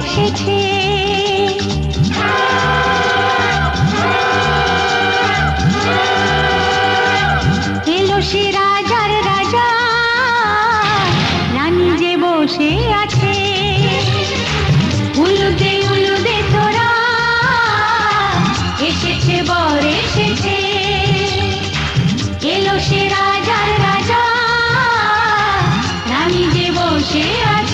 এসেছে। এলো সে রাজার রাজা, রানী যে বসে আছে। উলুদে উলুদে তোরা, এসেছে বর এসেছে। এলো সে রাজার রাজা, রানী যে বসে আছে।